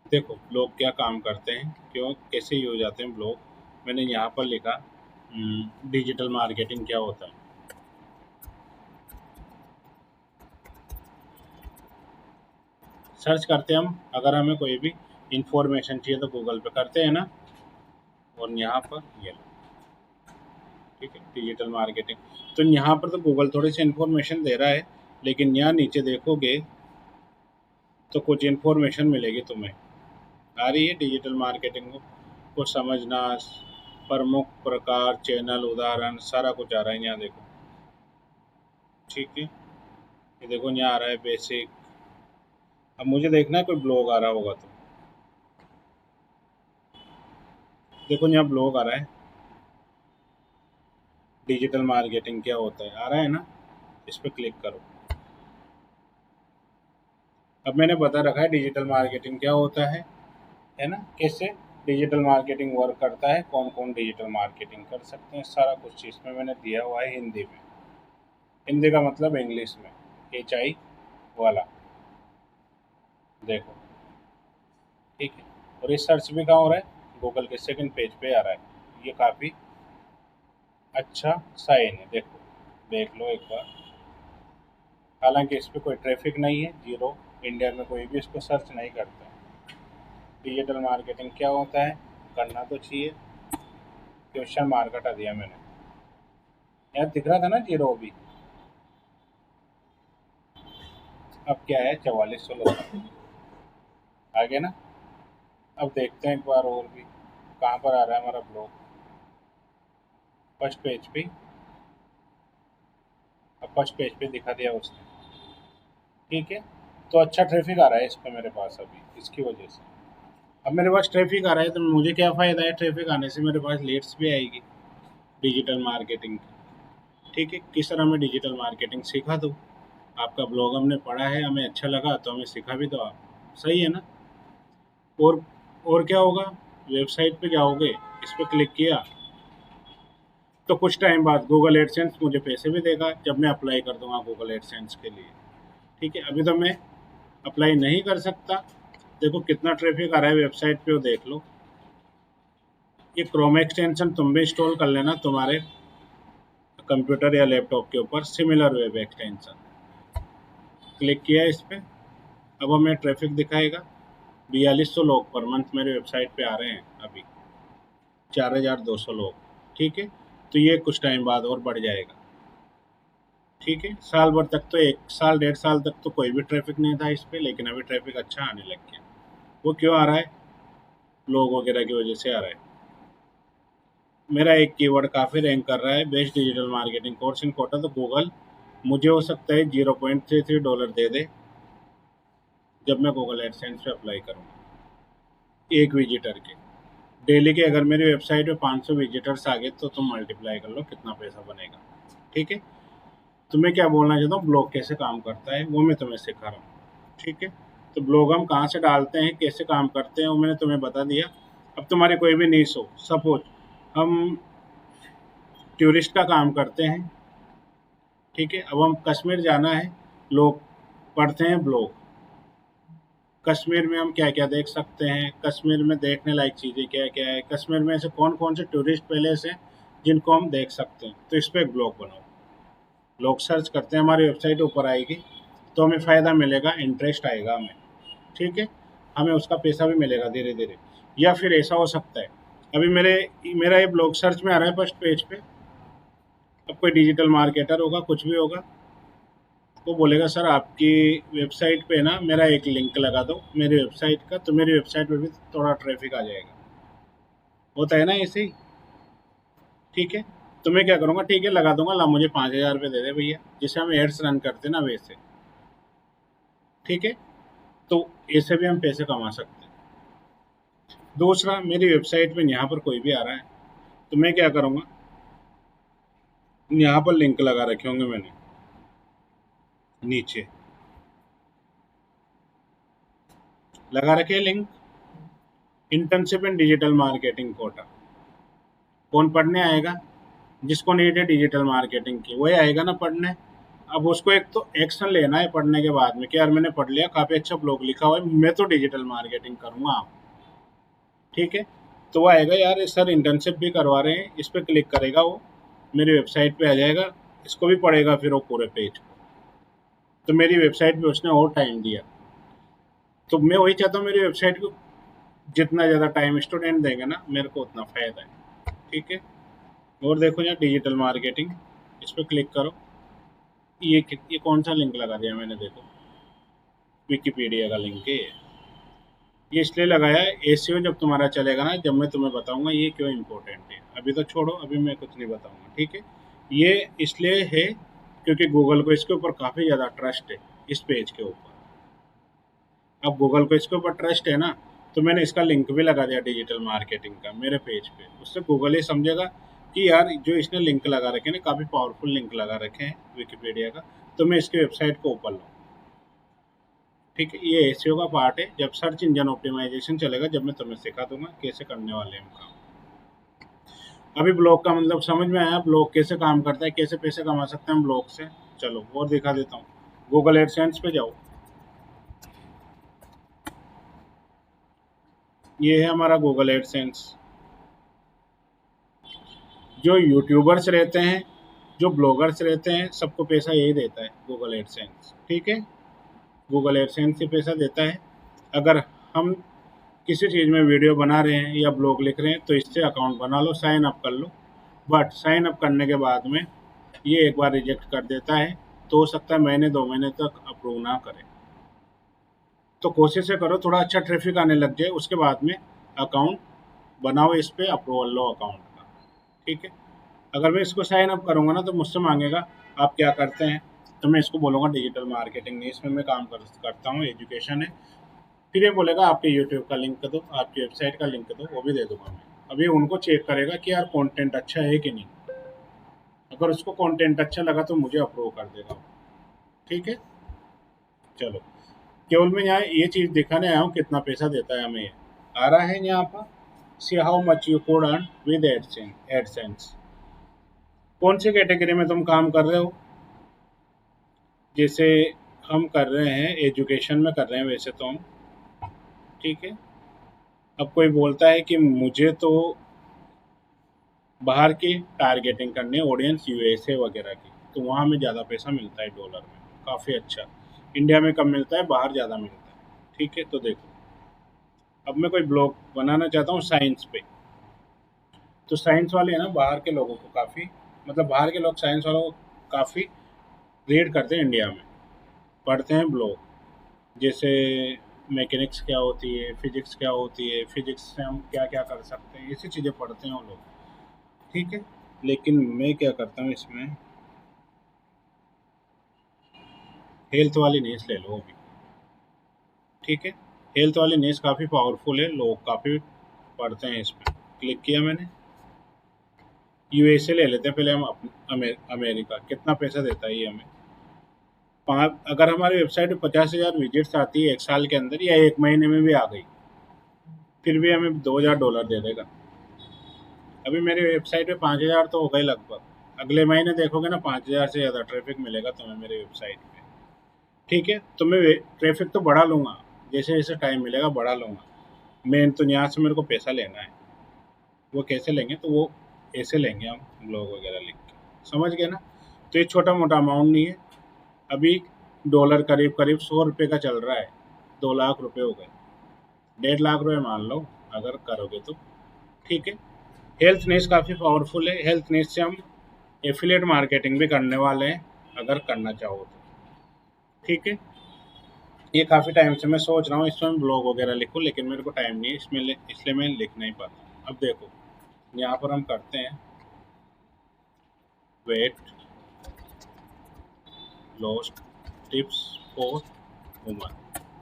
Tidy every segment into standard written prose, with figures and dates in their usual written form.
देखो ब्लॉग क्या काम करते हैं, क्यों कैसे यूज आते हैं ब्लॉग। मैंने यहाँ पर लिखा डिजिटल मार्केटिंग क्या होता है। सर्च करते हैं हम, अगर हमें कोई भी इंफॉर्मेशन चाहिए तो गूगल पे करते हैं ना। और यहाँ पर ये लो, ठीक है, डिजिटल मार्केटिंग। तो यहाँ पर तो गूगल थोड़ी सी इन्फॉर्मेशन दे रहा है, लेकिन यहाँ नीचे देखोगे तो कुछ इन्फॉर्मेशन मिलेगी तुम्हें। आ रही है डिजिटल मार्केटिंग को समझना, प्रमुख प्रकार, चैनल, उदाहरण, सारा कुछ आ रहा है यहाँ देखो। ठीक है, ये देखो यहाँ आ रहा है बेसिक। अब मुझे देखना है कोई ब्लॉग आ रहा होगा तो। देखो यहाँ ब्लॉग आ रहा है, डिजिटल मार्केटिंग क्या होता है, आ रहा है ना। इस पर क्लिक करो। अब मैंने बता रखा है डिजिटल मार्केटिंग क्या होता है ना, कैसे डिजिटल मार्केटिंग वर्क करता है, कौन कौन डिजिटल मार्केटिंग कर सकते हैं, सारा कुछ इसमें मैंने दिया हुआ है हिंदी में। हिंदी का मतलब इंग्लिश में, HI वाला। देखो, ठीक है। और ये सर्च भी कहाँ हो रहा है, गूगल के सेकंड पेज पे आ रहा है। ये काफ़ी अच्छा साइन है, देखो, देख लो एक बार। हालांकि इस पर कोई ट्रैफिक नहीं है, जीरो। इंडिया में कोई भी इसको सर्च नहीं करता है। डिजिटल मार्केटिंग क्या होता है, करना तो चाहिए। क्वेश्चन मार्क हटा दिया मैंने, यार दिख रहा था ना जीरो अभी। अब क्या है, 4400 लोग आ गए ना। अब देखते हैं एक बार और भी कहाँ पर आ रहा है हमारा ब्लॉग। फर्स्ट पेज पे। अब फर्स्ट पेज पे दिखा दिया उसने। ठीक है, तो अच्छा ट्रैफिक आ रहा है इस पर मेरे पास अभी, इसकी वजह से। अब मेरे पास ट्रैफिक आ रहा है तो मुझे क्या फ़ायदा है, ट्रैफिक आने से मेरे पास लीड्स भी आएगी डिजिटल मार्केटिंग की। ठीक है, किस तरह मैं डिजिटल मार्केटिंग सिखा दूँ। आपका ब्लॉग हमने पढ़ा है, हमें अच्छा लगा तो हमें सिखा भी दो आप। सही है ना। और और क्या होगा, वेबसाइट पे जाओगे, इस पर क्लिक किया तो कुछ टाइम बाद गूगल एडसेंस मुझे पैसे भी देगा जब मैं अप्लाई कर दूंगा गूगल एडसेंस के लिए। ठीक है, अभी तो मैं अप्लाई नहीं कर सकता। देखो कितना ट्रैफिक आ रहा है वेबसाइट पे, वो देख लो। ये क्रोम एक्सटेंशन तुम भी इंस्टॉल कर लेना तुम्हारे कंप्यूटर या लैपटॉप के ऊपर, सिमिलर वेब एक्सटेंशन। क्लिक किया इस पर, अब हमें ट्रैफिक दिखाएगा। 4200 लोग पर मंथ मेरे वेबसाइट पे आ रहे हैं अभी, 4200 लोग। ठीक है, तो ये कुछ टाइम बाद और बढ़ जाएगा। ठीक है, साल भर तक तो, 1 साल 1.5 साल तक तो कोई भी ट्रैफिक नहीं था इस पे, लेकिन अभी ट्रैफिक अच्छा आने लग गया। वो क्यों आ रहा है, लोग वगैरह की वजह से आ रहा है। मेरा एक कीवर्ड काफ़ी रैंक कर रहा है, best digital marketing course in Kota, तो गूगल मुझे हो सकता है $0.33 दे दे जब मैं गूगल एडसेंस पे अप्लाई करूँगा, एक विजिटर के। डेली के अगर मेरी वेबसाइट पे 500 विजिटर्स आ गए तो तुम मल्टीप्लाई कर लो कितना पैसा बनेगा। ठीक है, तो मैं क्या बोलना चाहता हूँ, ब्लॉग कैसे काम करता है वो मैं तुम्हें सिखा रहा हूँ। ठीक है, तो ब्लॉग हम कहाँ से डालते हैं, कैसे काम करते हैं, वो मैंने तुम्हें बता दिया। अब तुम्हारे कोई भी नीश हो, सपोज हम टूरिस्ट का काम करते हैं। ठीक है, अब हम कश्मीर जाना है, लोग पढ़ते हैं ब्लॉग, कश्मीर में हम क्या क्या देख सकते हैं, कश्मीर में देखने लायक चीज़ें क्या क्या है, कश्मीर में ऐसे कौन कौन से टूरिस्ट प्लेस हैं जिनको हम देख सकते हैं, तो इस पर एक ब्लॉग बनाओ। लोग सर्च करते हैं, हमारी वेबसाइट ऊपर आएगी, तो हमें फ़ायदा मिलेगा, इंटरेस्ट आएगा हमें। ठीक है, हमें उसका पैसा भी मिलेगा धीरे धीरे। या फिर ऐसा हो सकता है, अभी मेरा ये ब्लॉग सर्च में आ रहा है फर्स्ट पेज पे। अब कोई डिजिटल मार्केटर होगा, कुछ भी होगा, वो बोलेगा सर आपकी वेबसाइट पे ना मेरा एक लिंक लगा दो मेरी वेबसाइट का, तो मेरी वेबसाइट पे भी थोड़ा ट्रैफिक आ जाएगा। होता है ना ऐसे ही। ठीक है, तो मैं क्या करूँगा, ठीक है लगा दूंगा, ला मुझे 5,000 रुपये दे दे भैया, जिससे हम एड्स रन करते ना वैसे। ठीक है, तो ऐसे भी हम पैसे कमा सकते हैं। दूसरा, मेरी वेबसाइट पे यहाँ पर कोई भी आ रहा है तो मैं क्या करूँगा, यहाँ पर लिंक लगा रखे होंगे मैंने नीचे, लगा रखे link, internship in digital marketing Kota. कौन पढ़ने आएगा, जिसको नीड है डिजिटल मार्केटिंग की वही आएगा ना पढ़ने। अब उसको एक तो एक्शन लेना है पढ़ने के बाद में कि यार मैंने पढ़ लिया, काफ़ी अच्छा ब्लॉग लिखा हुआ है, मैं तो डिजिटल मार्केटिंग करूँगा आप। ठीक है, तो वो आएगा यार सर इंटर्नशिप भी करवा रहे हैं, इस पर क्लिक करेगा वो, मेरी वेबसाइट पे आ जाएगा, इसको भी पढ़ेगा फिर वो पूरे पेज को। तो मेरी वेबसाइट पे उसने और टाइम दिया। तो मैं वही चाहता हूँ मेरी वेबसाइट को जितना ज़्यादा टाइम स्टूडेंट देंगे ना मेरे को उतना फ़ायदा है। ठीक है, और देखो यहाँ डिजिटल मार्केटिंग, इस पर क्लिक करो। ये कौन सा लिंक लगा दिया मैंने, देखो विकिपीडिया का लिंक है ये इसलिए लगाया है। एसईओ जब तुम्हारा चलेगा ना, जब मैं तुम्हें बताऊंगा ये क्यों इम्पोर्टेंट है, अभी तो छोड़ो, अभी मैं कुछ नहीं बताऊंगा। ठीक है, ये इसलिए है क्योंकि गूगल को इसके ऊपर काफ़ी ज़्यादा ट्रस्ट है, इस पेज के ऊपर। अब गूगल को इसके ऊपर ट्रस्ट है ना, तो मैंने इसका लिंक भी लगा दिया डिजिटल मार्केटिंग का मेरे पेज पे। उससे गूगल ये समझेगा कि यार जो इसने लिंक लगा रखे हैं ना, काफ़ी पावरफुल लिंक लगा रखे हैं विकिपीडिया का, तो मैं इसकी वेबसाइट को ऊपर लाऊँ। ठीक है, ये एसईओ का पार्ट है, जब सर्च इंजन ऑप्टिमाइजेशन चलेगा, जब मैं तुम्हें सिखा दूंगा कैसे करने वाले हैं हम काम। अभी ब्लॉग का मतलब समझ में आया, ब्लॉग कैसे काम करता है, कैसे पैसे कमा सकते हैं हम ब्लॉग से। चलो और दिखा देता हूँ, गूगल एडसेंस पे जाओ। ये है हमारा गूगल एडसेंस। जो यूट्यूबर्स रहते हैं, जो ब्लॉगर्स रहते हैं, सबको पैसा यही देता है गूगल एडसेंस। ठीक है, गूगल एडसेंस से पैसा देता है। अगर हम किसी चीज़ में वीडियो बना रहे हैं या ब्लॉग लिख रहे हैं तो इससे अकाउंट बना लो, साइन अप कर लो। बट साइन अप करने के बाद में ये एक बार रिजेक्ट कर देता है, तो हो सकता है महीने 2 महीने तक अप्रूव ना करे। तो कोशिश से करो थोड़ा अच्छा ट्रैफिक आने लग जाए, उसके बाद में अकाउंट बनाओ, इस पर अप्रूवल लो अकाउंट का। ठीक है, अगर मैं इसको साइन अप करूँगा ना तो मुझसे मांगेगा आप क्या करते हैं, तो मैं इसको बोलूँगा डिजिटल मार्केटिंग नहीं, इसमें मैं काम करता हूँ, एजुकेशन है। फिर ये बोलेगा आपके यूट्यूब का लिंक दो, आपकी वेबसाइट का लिंक दो, वो भी दे दूंगा मैं। अभी उनको चेक करेगा कि यार कंटेंट अच्छा है कि नहीं। अगर उसको कंटेंट अच्छा लगा तो मुझे अप्रूव कर देगा। ठीक है, चलो, केवल मैं यहाँ ये चीज़ दिखाने आया हूँ कितना पैसा देता है हमें ये। आ रहा है यहाँ पर, see how much you could earn with AdSense. कौन सी कैटेगरी में तुम काम कर रहे हो, जैसे हम कर रहे हैं एजुकेशन में कर रहे हैं वैसे तो हम। ठीक है, अब कोई बोलता है कि मुझे तो बाहर की टारगेटिंग करनी है, ऑडियंस यूएसए वगैरह की, तो वहाँ में ज़्यादा पैसा मिलता है डॉलर में, काफ़ी अच्छा। इंडिया में कम मिलता है, बाहर ज़्यादा मिलता है। ठीक है, तो देखो अब मैं कोई ब्लॉग बनाना चाहता हूँ साइंस पे, तो साइंस वाले हैं ना बाहर के लोगों को काफ़ी, मतलब बाहर के लोग साइंस वालों को काफ़ी रीड करते हैं इंडिया में, पढ़ते हैं ब्लॉग। जैसे मैकेनिक्स क्या होती है, फिजिक्स क्या होती है, फिजिक्स से हम क्या क्या कर सकते हैं, ऐसी चीज़ें पढ़ते हैं वो लोग। ठीक है, लेकिन मैं क्या करता हूँ इसमें, हेल्थ वाली न्यूज़ ले लो अभी। ठीक है, हेल्थ वाली न्यूज़ काफ़ी पावरफुल है, लोग काफ़ी पढ़ते हैं इस पर। क्लिक किया मैंने, यूएसए ले लेते हैं पहले हम अपने, अमेरिका कितना पैसा देता है ये हमें। अगर हमारी वेबसाइट पे 50,000 विजिट्स आती है एक साल के अंदर या एक महीने में भी आ गई, फिर भी हमें $2,000 दे देगा। अभी मेरी वेबसाइट पे 5,000 तो हो गए लगभग, अगले महीने देखोगे ना 5,000 से ज़्यादा ट्रैफिक मिलेगा तुम्हें मेरी वेबसाइट पे। ठीक है, तो मैं ट्रैफिक तो बढ़ा लूँगा, जैसे जैसे टाइम मिलेगा बढ़ा लूँगा। मेन तो यहाँ से मेरे को पैसा लेना है। वो कैसे लेंगे, तो वो ऐसे लेंगे हम ब्लॉग वगैरह लिख के, समझ गए ना। तो ये छोटा मोटा अमाउंट नहीं है। अभी डॉलर करीब करीब ₹100 का चल रहा है, 2 लाख रुपए हो गए, 1.5 लाख रुपए मान लो अगर करोगे तो। ठीक है, हेल्थ न्यूज़ काफ़ी पावरफुल है, हेल्थ न्यूज़ से हम एफिलिएट मार्केटिंग भी करने वाले हैं अगर करना चाहो तो। ठीक है, ये काफ़ी टाइम से मैं सोच रहा हूँ इसमें ब्लॉग वगैरह लिखूँ, लेकिन मेरे को टाइम नहीं है इसमें, इसलिए मैं लिख नहीं पाता। अब देखो यहाँ पर हम करते हैं weight loss tips for woman.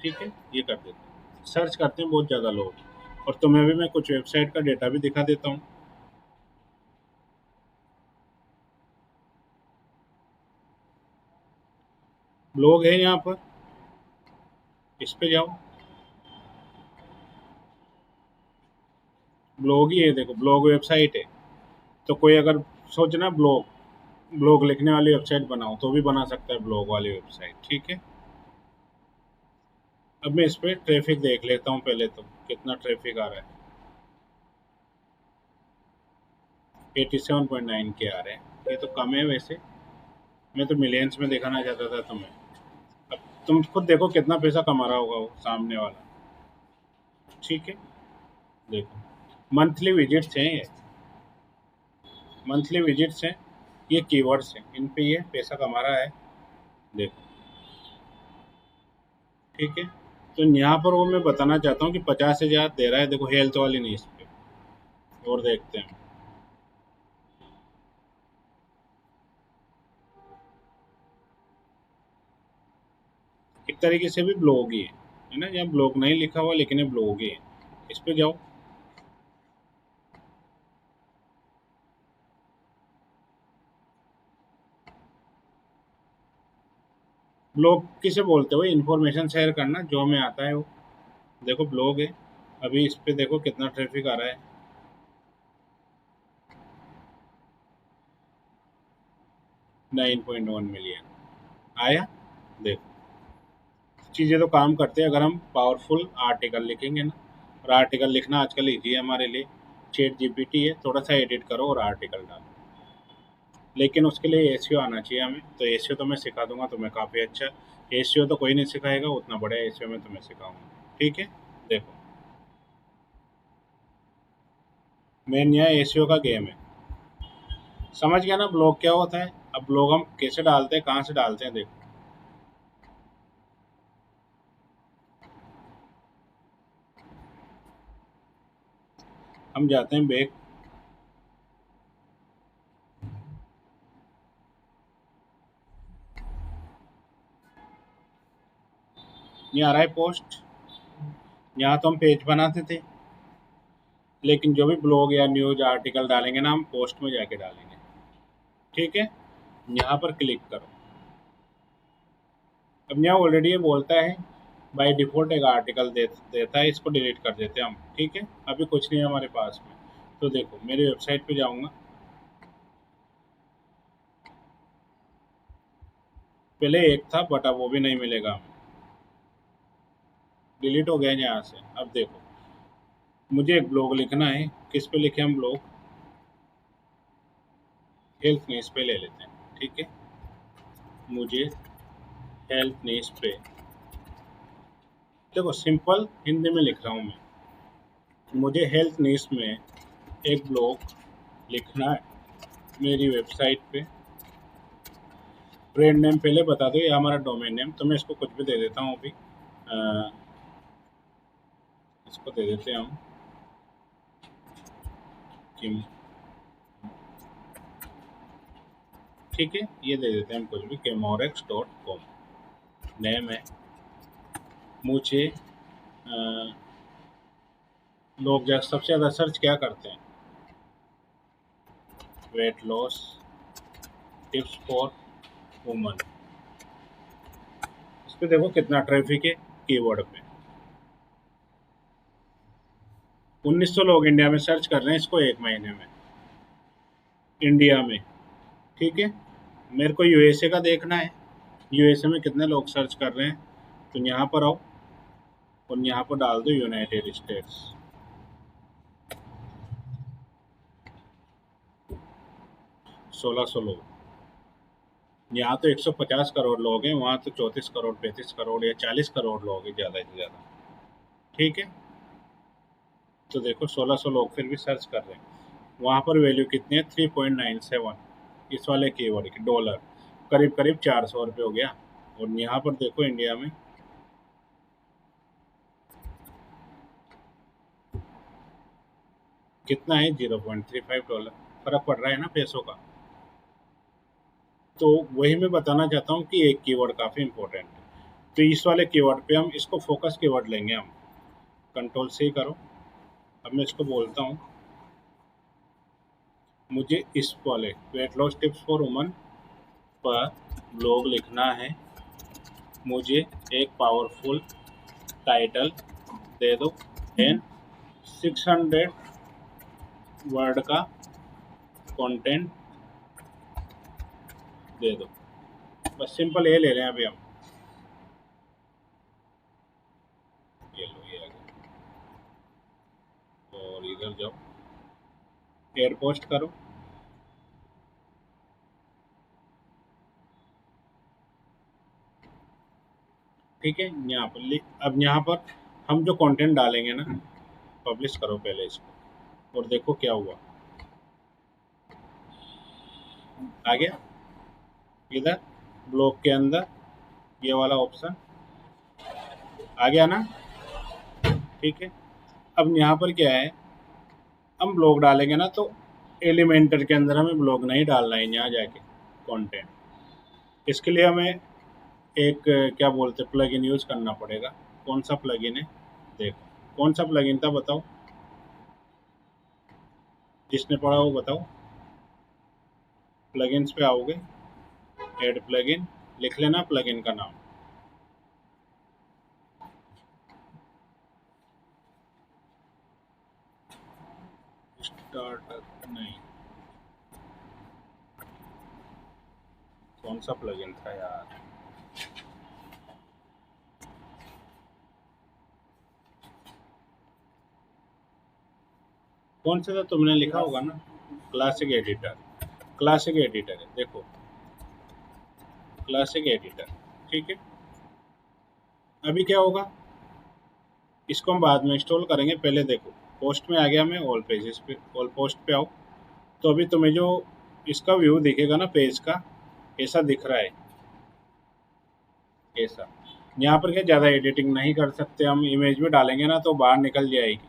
ठीक है, ये कर देते हैं, सर्च करते हैं बहुत ज़्यादा लोग। और तुम्हें भी मैं कुछ वेबसाइट का डेटा भी दिखा देता हूँ। ब्लॉग है यहाँ पर, इस पे जाओ, ब्लॉग ही है, देखो ब्लॉग वेबसाइट है। तो कोई अगर सोचना ब्लॉग, ब्लॉग लिखने वाली वेबसाइट बनाऊँ तो भी बना सकता है ब्लॉग वाली वेबसाइट। ठीक है, अब मैं इस पर ट्रैफिक देख लेता हूँ पहले, तो कितना ट्रैफिक आ रहा है। 87.9 के आ रहे हैं, ये तो कम है वैसे। मैं तो मिलियंस में दिखाना चाहता था तुम्हें। अब तुम खुद देखो कितना पैसा कमा रहा होगा वो सामने वाला। ठीक है, देखो मंथली विजिट्स हैं ये, मंथली विजिट्स हैं, ये कीवर्ड्स हैं, इन पे ये पैसा कमा रहा है। देखो, ठीक है, तो यहाँ पर वो मैं बताना चाहता हूँ कि 50,000 दे रहा है। देखो हेल्थ वाली नहीं इस पे, और देखते हैं। एक तरीके से भी ब्लॉग ही है ना, यहाँ ब्लॉग नहीं लिखा हुआ लेकिन ये ब्लॉग ही है। इस पे जाओ, ब्लॉग किसे बोलते हो? इन्फॉर्मेशन शेयर करना, जो हमें आता है वो। देखो ब्लॉग है, अभी इस पे देखो कितना ट्रैफिक आ रहा है। 9.1 मिलियन आया। देखो चीज़ें तो काम करते हैं अगर हम पावरफुल आर्टिकल लिखेंगे ना। और आर्टिकल लिखना आजकल ईजी है हमारे लिए, चैट जीपीटी है, थोड़ा सा एडिट करो और आर्टिकल डालो। लेकिन उसके लिए एसईओ आना चाहिए हमें, तो एसईओ तो मैं सिखा दूंगा तुम्हें काफ़ी अच्छा। एसईओ तो कोई नहीं सिखाएगा, उतना बड़ा एसईओ मैं तुम्हें सिखाऊंगा। ठीक है, देखो मेन यहाँ एसईओ का गेम है। समझ गया ना ब्लॉग क्या होता है? अब ब्लॉग हम कैसे डालते हैं, कहाँ से डालते हैं, देखो। हम जाते हैं बैक, ये आ रहा है पोस्ट। यहाँ तो हम पेज बनाते थे, लेकिन जो भी ब्लॉग या न्यूज आर्टिकल डालेंगे ना, हम पोस्ट में जाके डालेंगे। ठीक है, यहाँ पर क्लिक करो। अब यहाँ ऑलरेडी ये बोलता है बाय डिफ़ॉल्ट एक आर्टिकल देता है, इसको डिलीट कर देते हैं हम। ठीक है, अभी कुछ नहीं है हमारे पास में। तो देखो मेरी वेबसाइट पे जाऊँगा, पहले एक था बट अब वो भी नहीं मिलेगा हमें, डिलीट हो गया है यहाँ से। अब देखो मुझे एक ब्लॉग लिखना है, किस पे लिखे हम ब्लॉग? हेल्थ न्यूज़ पे ले लेते हैं। ठीक है, मुझे हेल्थ न्यूज़ पे, देखो सिंपल हिंदी में लिख रहा हूँ मैं। मुझे हेल्थ न्यूज़ में एक ब्लॉग लिखना है मेरी वेबसाइट पे। ब्रांड नेम पहले बता दो, ये हमारा डोमेन नेम, तो मैं इसको कुछ भी दे देता हूँ अभी। इसको दे देते हैं हम किम। ठीक है, ये दे देते हैं हम कुछ भी, kemorex.com नेम है। मुझे लोग सबसे ज़्यादा सर्च क्या करते हैं? Weight loss tips for woman. इस पे देखो कितना ट्रैफिक है कीवर्ड पे। 1900 लोग इंडिया में सर्च कर रहे हैं इसको एक महीने में, इंडिया में। ठीक है, मेरे को यूएसए का देखना है, यूएसए में कितने लोग सर्च कर रहे हैं। तो यहाँ पर आओ और यहाँ पर डाल दो यूनाइटेड स्टेट्स। 1600 लोग। यहाँ तो 150 करोड़ लोग हैं, वहाँ तो 34 करोड़ 35 करोड़ या 40 करोड़ लोग हैं ज़्यादा से ज़्यादा। ठीक है, तो देखो 1600 लोग फिर भी सर्च कर रहे हैं। वहाँ पर वैल्यू कितनी है? 3.97 इस वाले कीवर्ड की, डॉलर, करीब करीब 400 रुपये हो गया। और यहाँ पर देखो इंडिया में कितना है? $0.35। फर्क पड़ रहा है ना पैसों का। तो वही मैं बताना चाहता हूँ कि एक कीवर्ड काफ़ी इंपॉर्टेंट है। तो इस वाले कीवर्ड पे हम इसको फोकस कीवर्ड लेंगे हम। कंट्रोल से करो। अब मैं इसको बोलता हूँ, मुझे इस वाले weight loss tips for woman पर ब्लॉग लिखना है। मुझे एक पावरफुल टाइटल दे दो एंड 600 वर्ड का कंटेंट दे दो, बस सिंपल ये ले रहे हैं अभी हम। ये लो, ये आ गया। और इधर जाओ, एयर पोस्ट करो। ठीक है, यहाँ पर अब यहाँ पर हम जो कंटेंट डालेंगे ना, पब्लिश करो पहले इसको और देखो क्या हुआ। आ गया इधर ब्लॉग के अंदर ये वाला ऑप्शन आ गया ना। ठीक है, अब यहाँ पर क्या है, हम ब्लॉग डालेंगे ना तो एलिमेंटर के अंदर हमें ब्लॉग नहीं डालना है, यहाँ जाके कंटेंट। इसके लिए हमें एक क्या बोलते प्लगइन यूज करना पड़ेगा। कौन सा प्लगइन है, देखो कौन सा प्लगइन था बताओ, जिसने पढ़ा वो बताओ। प्लगइन्स पे आओगे, ऐड प्लगइन, लिख लेना प्लगइन का नाम। स्टार्टर नहीं, कौन सा प्लगइन था यार। कौन सा था तुमने लिखा होगा ना, क्लासिक एडिटर। क्लासिक एडिटर है, देखो क्लासिक एडिटर। ठीक है, अभी क्या होगा, इसको हम बाद में इंस्टॉल करेंगे। पहले देखो पोस्ट में आ गया, मैं ऑल पेजेस पे, ऑल पोस्ट पे आओ। तो अभी तुम्हें जो इसका व्यू दिखेगा ना पेज का, ऐसा दिख रहा है, ऐसा। यहाँ पर क्या ज़्यादा एडिटिंग नहीं कर सकते हम, इमेज में डालेंगे ना तो बाहर निकल जाएगी।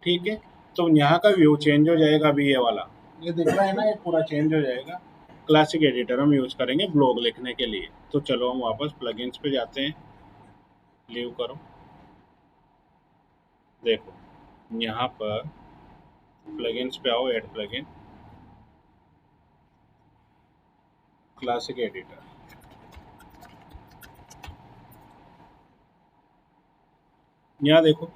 ठीक है, तो यहाँ का व्यू चेंज हो जाएगा। अभी ये वाला ये दिख रहा है ना, ये पूरा चेंज हो जाएगा। क्लासिक एडिटर हम यूज़ करेंगे ब्लॉग लिखने के लिए। तो चलो हम वापस प्लगइन्स पे जाते हैं, लीव करो। देखो यहाँ पर प्लगइन्स पे आओ, ऐड प्लगइन, क्लासिक एडिटर। यहाँ देखो,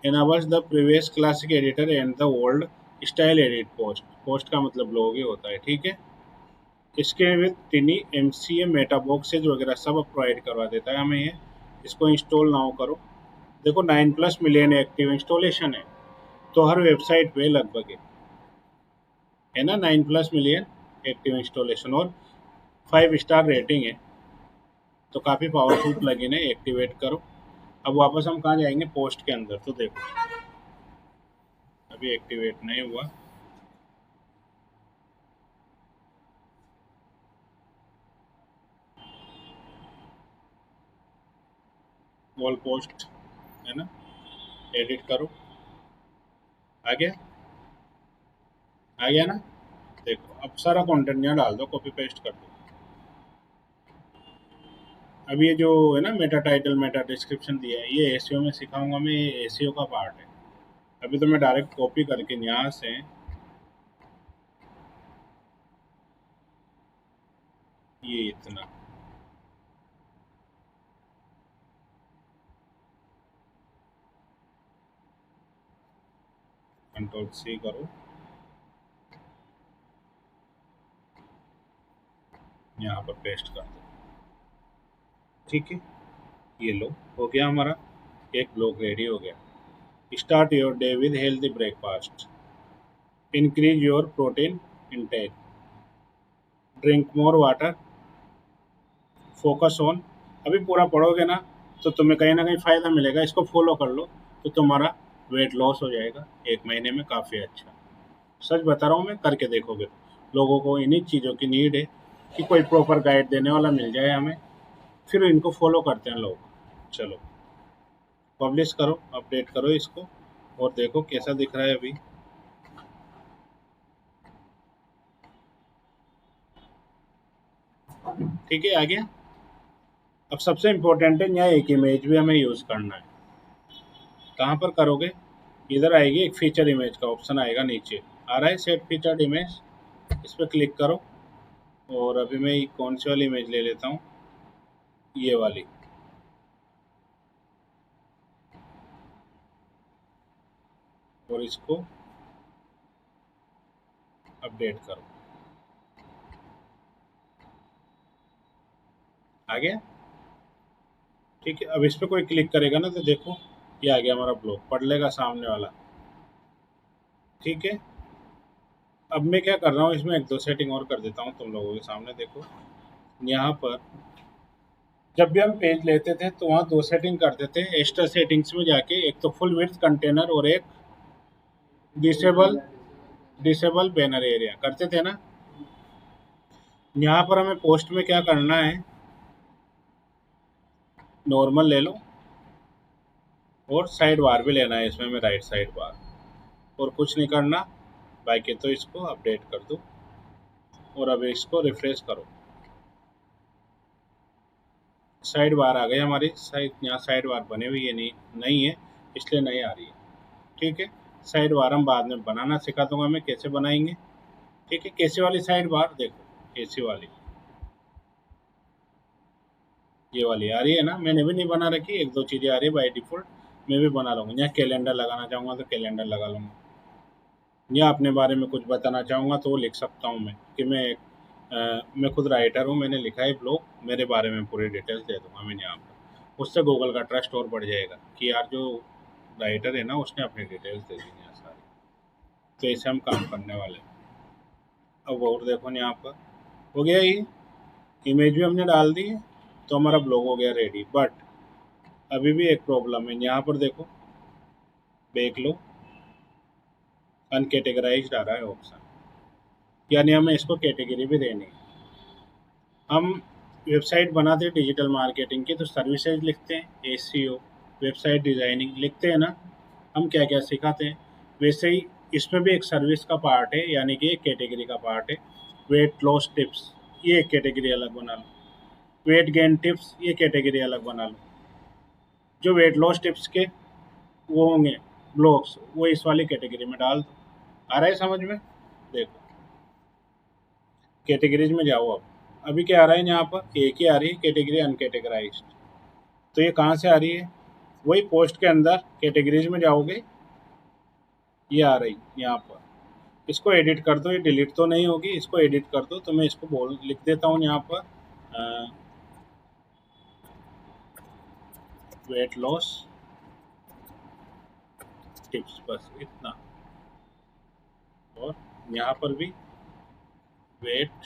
enables the previous classic editor and the old style edit post. Post का मतलब ब्लॉग ही होता है। ठीक है, इसके विद टिनी MCA मेटा बॉक्सेज वगैरह सब प्रोवाइड करवा देता है हमें ये। इसको इंस्टॉल नाउ करो। देखो 9+ मिलियन एक्टिव इंस्टॉलेशन है, तो हर वेबसाइट पे लगभग है ना 9+ मिलियन एक्टिव इंस्टॉलेशन, और 5 स्टार रेटिंग है। तो काफ़ी पावरफुल प्लगइन है, एक्टिवेट करो। अब वापस हम कहाँ जाएंगे, पोस्ट के अंदर। तो देखो अभी एक्टिवेट नहीं हुआ। ऑल पोस्ट है ना, एडिट करो। आ गया, आ गया ना। देखो अब सारा कंटेंट यहाँ डाल दो, कॉपी पेस्ट कर दो। अब ये जो है ना मेटा टाइटल मेटा डिस्क्रिप्शन दिया है, ये एसईओ में सिखाऊंगा मैं, ये एसईओ का पार्ट है। अभी तो मैं डायरेक्ट कॉपी करके यहाँ से ये इतना Ctrl+C करो, यहाँ पर पेस्ट कर दो। ठीक है, ये लो, हो गया हमारा एक ब्लॉग रेडी हो गया। Start your day with healthy breakfast, increase your protein intake, drink more water, focus on. अभी पूरा पढ़ोगे ना तो तुम्हें कहीं ना कहीं फ़ायदा मिलेगा। इसको फॉलो कर लो तो तुम्हारा वेट लॉस हो जाएगा 1 महीने में, काफ़ी अच्छा। सच बता रहा हूँ मैं, करके देखोगे। लोगों को इन्हीं चीज़ों की नीड है कि कोई प्रॉपर गाइड देने वाला मिल जाए हमें, फिर इनको फॉलो करते हैं लोग। चलो पब्लिश करो, अपडेट करो इसको और देखो कैसा दिख रहा है अभी। ठीक है, आ गया। अब सबसे इम्पोर्टेंट है, यहाँ एक इमेज भी हमें यूज़ करना है। कहाँ पर करोगे, इधर आएगी एक फीचर इमेज का ऑप्शन आएगा नीचे, आ रहा है सेट फीचर्ड इमेज, इस पर क्लिक करो। और अभी मैं कौन सी वाली इमेज ले लेता हूँ, ये वाली। और इसको अपडेट करो। आ गया। ठीक है, अब इस पर कोई क्लिक करेगा ना तो देखो ये आ गया हमारा ब्लॉक, पढ़ लेगा सामने वाला। ठीक है, अब मैं क्या कर रहा हूँ, इसमें एक दो सेटिंग और कर देता हूँ तुम लोगों के सामने। देखो यहाँ पर जब भी हम पेज लेते थे तो वहाँ दो सेटिंग करते थे एक्स्ट्रा सेटिंग्स में जाके, एक तो फुल विड्थ कंटेनर और एक डिसेबल डिसेबल बैनर एरिया करते थे ना। यहाँ पर हमें पोस्ट में क्या करना है, नॉर्मल ले लो और साइड बार भी लेना है इसमें, में राइट साइड बार, और कुछ नहीं करना। बाकी तो इसको अपडेट कर दो और अब इसको रिफ्रेश करो। साइड बार आ गई हमारी साइड, यहाँ साइड बार बने हुई है नहीं, नहीं है, इसलिए नहीं आ रही है। ठीक है, साइड बार हम बाद में बनाना सिखा दूंगा मैं कैसे बनाएंगे। ठीक है, कैसी वाली साइड बार, देखो ऐसी वाली, ये वाली आ रही है ना, मैंने भी नहीं बना रखी, एक दो चीज़ें आ रही है बाई डिफ़ॉल्ट, मैं भी बना लूँगा। यहाँ कैलेंडर लगाना चाहूँगा तो कैलेंडर लगा लूँगा, या अपने बारे में कुछ बताना चाहूँगा तो वो लिख सकता हूँ मैं कि मैं खुद राइटर हूँ, मैंने लिखा है ब्लॉग, मेरे बारे में पूरी डिटेल्स दे दूँगा मैं यहाँ पर। उससे गूगल का ट्रस्ट और बढ़ जाएगा कि यार जो राइटर है ना उसने अपनी डिटेल्स दे दी यहाँ सारी। तो ऐसे हम काम करने वाले हैं। अब और देखो यहाँ पर हो गया, ये इमेज भी हमने डाल दी है तो हमारा ब्लॉग हो गया रेडी। बट अभी भी एक प्रॉब्लम है, यहाँ पर देखो, देख लो, अनकेटेगराइज्ड आ रहा है ऑप्शन, यानी हमें इसको कैटेगरी भी देनी है। हम वेबसाइट बनाते हैं डिजिटल मार्केटिंग की तो सर्विसेज लिखते हैं, एसईओ, वेबसाइट डिज़ाइनिंग लिखते हैं ना, हम क्या क्या सिखाते हैं। वैसे ही इसमें भी एक सर्विस का पार्ट है, यानी कि एक कैटेगरी का पार्ट है। वेट लॉस टिप्स, ये एक कैटेगरी अलग बना लो। वेट गेन टिप्स, ये कैटेगरी अलग बना लो। जो वेट लॉस टिप्स के वो होंगे ब्लॉग्स, वो इस वाली कैटेगरी में डाल दो। आ रहा है समझ में? देखो कैटेगरीज में जाओ। अब अभी क्या आ रहा है यहाँ पर, एक ही आ रही है कैटेगरी अनकेटेगराइज्ड। तो ये कहाँ से आ रही है, वही पोस्ट के अंदर कैटेगरीज में जाओगे, ये आ रही यहाँ पर। इसको एडिट कर दो, ये डिलीट तो नहीं होगी, इसको एडिट कर दो। तो मैं इसको बोल लिख देता हूँ यहाँ पर, वेट लॉस टिप्स, बस इतना। और यहाँ पर भी weight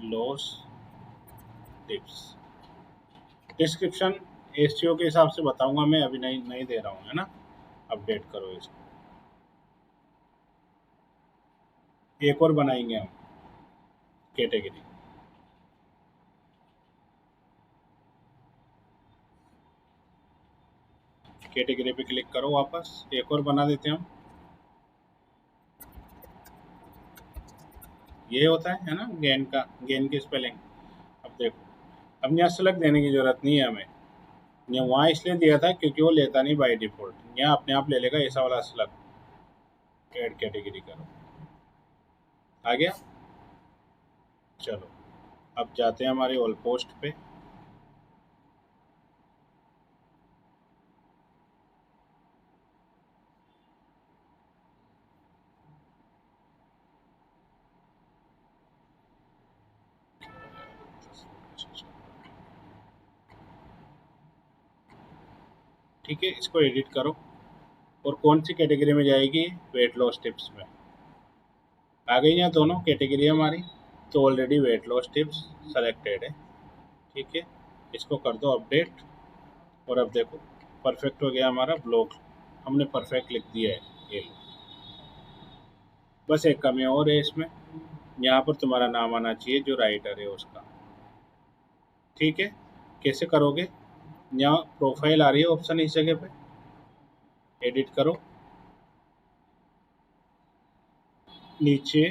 loss tips. Description SEO के हिसाब से बताऊंगा मैं, अभी नहीं नहीं दे रहा हूँ, है ना। अपडेट करो इसको। एक और बनाएंगे हम कैटेगरी, कैटेगरी पे क्लिक करो, वापस एक और बना देते हैं हम। ये होता है ना गेन का, गेन की स्पेलिंग। अब देखो, अब यहाँ सेलेक्ट देने की जरूरत नहीं है हमें, यहाँ वहाँ इसलिए दिया था क्योंकि वो लेता नहीं बाई डिफॉल्ट, यहाँ अपने आप ले लेगा ऐसा वाला सेलेक्ट। ऐड कैटेगरी करो, आ गया। चलो अब जाते हैं हमारे ऑल पोस्ट पे। ठीक है, इसको एडिट करो, और कौन सी कैटेगरी में जाएगी, वेट लॉस टिप्स में। आ गई यहाँ दोनों कैटेगरी हमारी, तो already weight loss tips selected है। ठीक है, इसको कर दो अपडेट, और अब देखो परफेक्ट हो गया हमारा ब्लॉग, हमने परफेक्ट लिख दिया है। ये लो। बस एक कमी और है इसमें, यहाँ पर तुम्हारा नाम आना चाहिए जो राइटर है उसका। ठीक है, कैसे करोगे, यहाँ प्रोफाइल आ रही है ऑप्शन इस जगह पे, एडिट करो, नीचे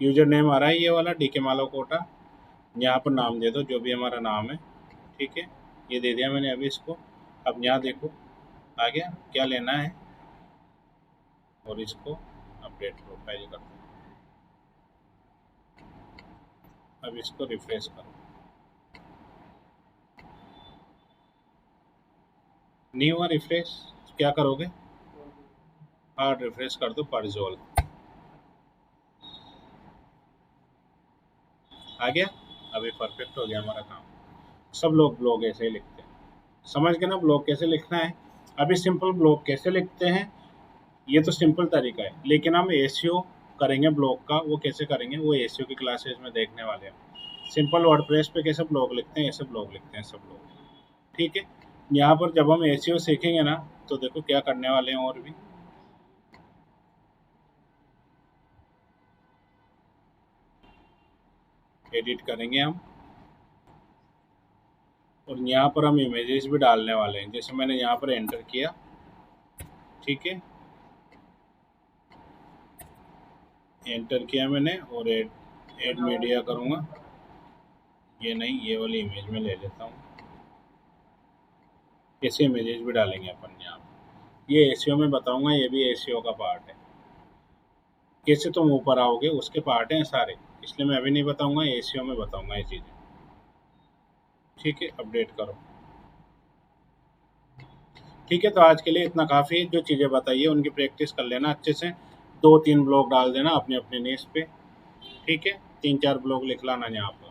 यूजर नेम आ रहा है ये वाला डीके मालो कोटा, यहाँ पर नाम दे दो जो भी हमारा नाम है। ठीक है, ये दे दिया मैंने अभी इसको। अब यहाँ देखो आ गया, क्या लेना है, और इसको अपडेट प्रोफाइल कर दो। अब इसको रिफ्रेश करो, नहीं हुआ रिफ्रेश, क्या करोगे, हार्ड रिफ्रेश कर दो, परजोल आ गया। अभी परफेक्ट हो गया हमारा काम। सब लोग ब्लॉग ऐसे ही लिखते हैं। समझ गए ना ब्लॉग कैसे लिखना है। अभी सिंपल ब्लॉग कैसे लिखते हैं, ये तो सिंपल तरीका है, लेकिन हम एसईओ करेंगे ब्लॉग का, वो कैसे करेंगे वो एसईओ की क्लासेस में देखने वाले हैं। सिंपल वर्डप्रेस पे कैसे ब्लॉग लिखते हैं, ऐसे ब्लॉग लिखते हैं सब लोग। ठीक है, यहाँ पर जब हम एसईओ सीखेंगे ना, तो देखो क्या करने वाले हैं। और भी एडिट करेंगे हम, और यहाँ पर हम इमेजेस भी डालने वाले हैं। जैसे मैंने यहाँ पर एंटर किया, ठीक है, एंटर किया मैंने, और ऐड मीडिया करूँगा। ये नहीं, ये वाली इमेज में ले लेता हूँ। ऐसे इमेजेस भी डालेंगे अपन यहाँ पर। ये एसईओ में बताऊंगा, ये भी एसईओ का पार्ट है। कैसे तुम ऊपर आओगे उसके पार्ट हैं सारे, इसलिए मैं अभी नहीं बताऊंगा, एसईओ में बताऊंगा ये चीज़ें। ठीक है, अपडेट करो। ठीक है, तो आज के लिए इतना काफ़ी है। जो चीज़ें बताइए उनकी प्रैक्टिस कर लेना अच्छे से। 2-3 ब्लॉग डाल देना अपने अपने नेस पे। ठीक है, 3-4 ब्लॉग लिख लाना यहाँ पर।